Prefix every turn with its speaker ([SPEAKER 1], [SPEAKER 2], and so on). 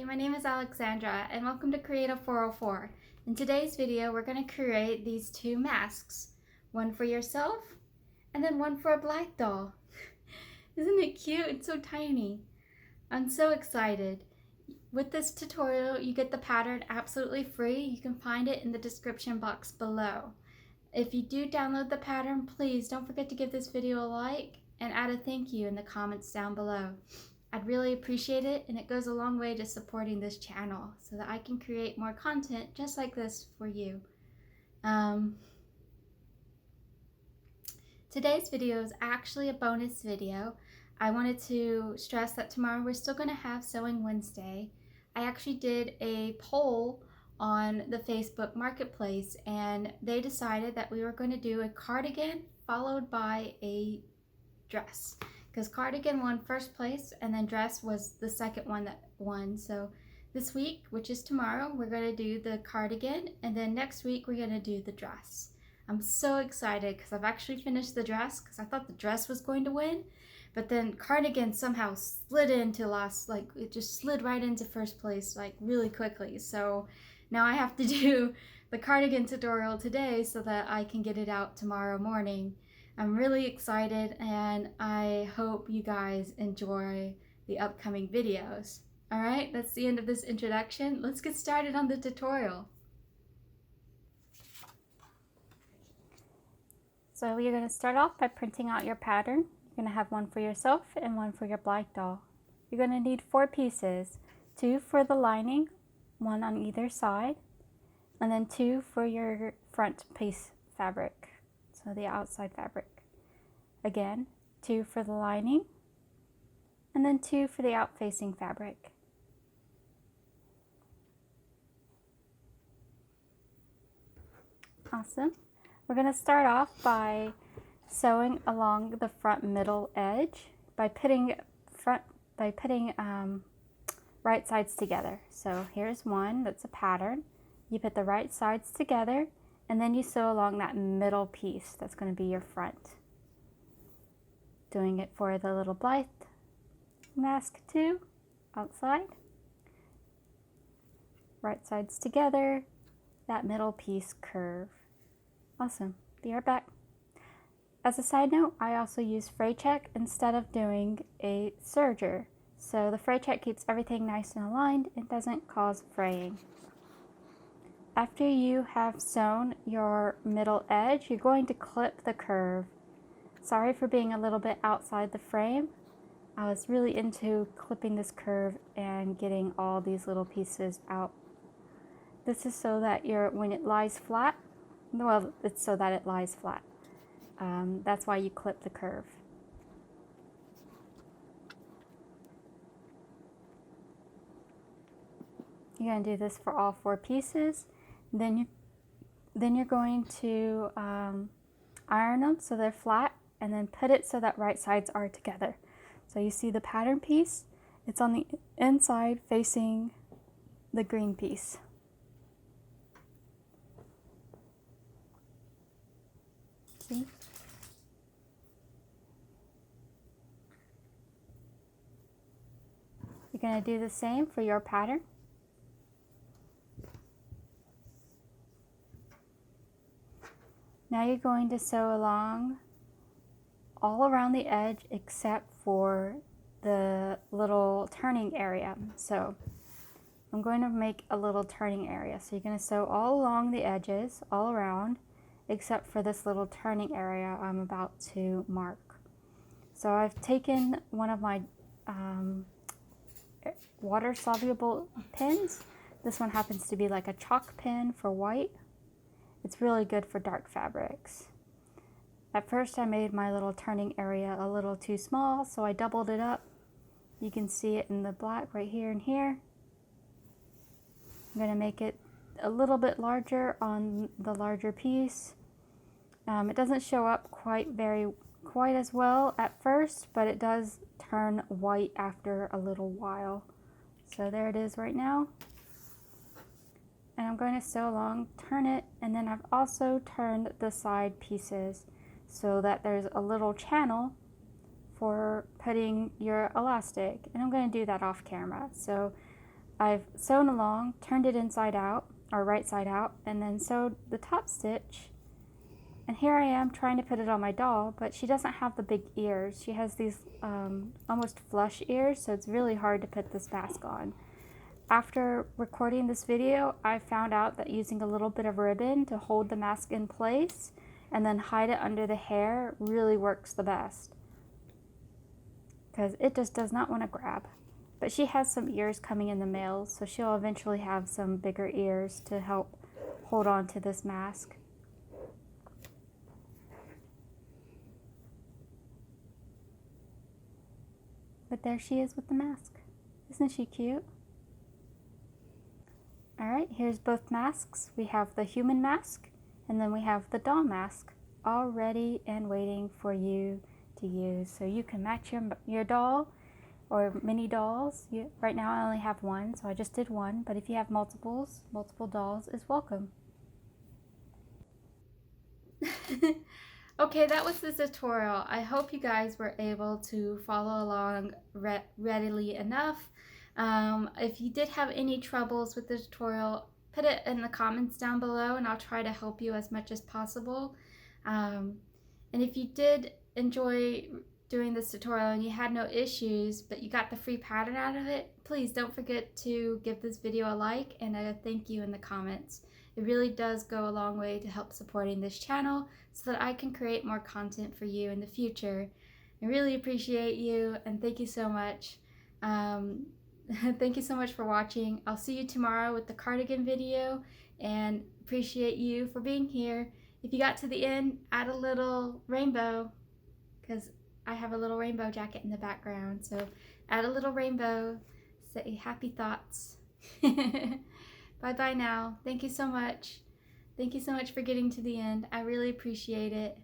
[SPEAKER 1] my name is Alexandra and welcome to Creative 404. In today's video, we're going to create these two masks. One for yourself and then one for a Blythe doll. Isn't it cute? It's so tiny. I'm so excited. With this tutorial, you get the pattern absolutely free. You can find it in the description box below. If you do download the pattern, please don't forget to give this video a like and add a thank you in the comments down below. I'd really appreciate it, and it goes a long way to supporting this channel so that I can create more content just like this for you. Today's video is actually a bonus video. I wanted to stress that tomorrow we're still going to have Sewing Wednesday. I actually did a poll on the Facebook Marketplace, and they decided that we were going to do a cardigan followed by a dress, because cardigan won first place and then dress was the second one that won. So this week, which is tomorrow, we're going to do the cardigan, and then next week we're going to do the dress. I'm so excited because I've actually finished the dress, because I thought the dress was going to win, but then cardigan somehow slid into last, like it just slid right into first place like really quickly. So now I have to do the cardigan tutorial today so that I can get it out tomorrow morning. I'm really excited, and I hope you guys enjoy the upcoming videos. All right, that's the end of this introduction. Let's get started on the tutorial. So you're going to start off by printing out your pattern. You're going to have one for yourself and one for your Blythe doll. You're going to need 4 pieces, 2 for the lining, 1 on either side, and then 2 for your front piece fabric. So the outside fabric. Again, 2 for the lining, and then 2 for the out-facing fabric. Awesome. We're going to start off by sewing along the front middle edge by putting right sides together. So here's one that's a pattern. You put the right sides together, and then you sew along that middle piece. That's going to be your front. Doing it for the little Blythe mask too, outside. Right sides together, that middle piece curve. Awesome. Be right back. As a side note, I also use fray check instead of doing a serger. So the fray check keeps everything nice and aligned. It doesn't cause fraying. After you have sewn your middle edge, you're going to clip the curve. Sorry for being a little bit outside the frame. I was really into clipping this curve and getting all these little pieces out. This is so that when it lies flat, well, it's so that it lies flat. That's why you clip the curve. You're going to do this for all 4 pieces. Then you're going to iron them so they're flat, and then put it so that right sides are together. So you see the pattern piece, it's on the inside facing the green piece. See? You're going to do the same for your pattern. Now you're going to sew along all around the edge except for the little turning area. So I'm going to make a little turning area. So you're going to sew all along the edges, all around, except for this little turning area I'm about to mark. So I've taken one of my water soluble pins. This one happens to be like a chalk pin for white. It's really good for dark fabrics. At first I made my little turning area a little too small, so I doubled it up. You can see it in the black right here and here. I'm going to make it a little bit larger on the larger piece. It doesn't show up quite as well at first, but it does turn white after a little while. So there it is right now. And I'm going to sew along, turn it, and then I've also turned the side pieces so that there's a little channel for putting your elastic, and I'm going to do that off camera. So I've sewn along, turned it inside out, or right side out, and then sewed the top stitch. And here I am trying to put it on my doll, but she doesn't have the big ears. She has these almost flush ears, so it's really hard to put this mask on. After recording this video, I found out that using a little bit of ribbon to hold the mask in place and then hide it under the hair really works the best, because it just does not want to grab. But she has some ears coming in the mail, so she'll eventually have some bigger ears to help hold on to this mask. But there she is with the mask. Isn't she cute? Alright, here's both masks. We have the human mask, and then we have the doll mask, all ready and waiting for you to use. So you can match your doll or mini dolls. Right now I only have one, so I just did one, but if you have multiple dolls is welcome. Okay, that was the tutorial. I hope you guys were able to follow along readily enough. If you did have any troubles with the tutorial, put it in the comments down below and I'll try to help you as much as possible. And if you did enjoy doing this tutorial and you had no issues, but you got the free pattern out of it, please don't forget to give this video a like and a thank you in the comments. It really does go a long way to help supporting this channel so that I can create more content for you in the future. I really appreciate you and thank you so much. Thank you so much for watching. I'll see you tomorrow with the cardigan video and appreciate you for being here. If you got to the end, add a little rainbow, because I have a little rainbow jacket in the background. So add a little rainbow, say happy thoughts. Bye-bye now. Thank you so much. Thank you so much for getting to the end. I really appreciate it.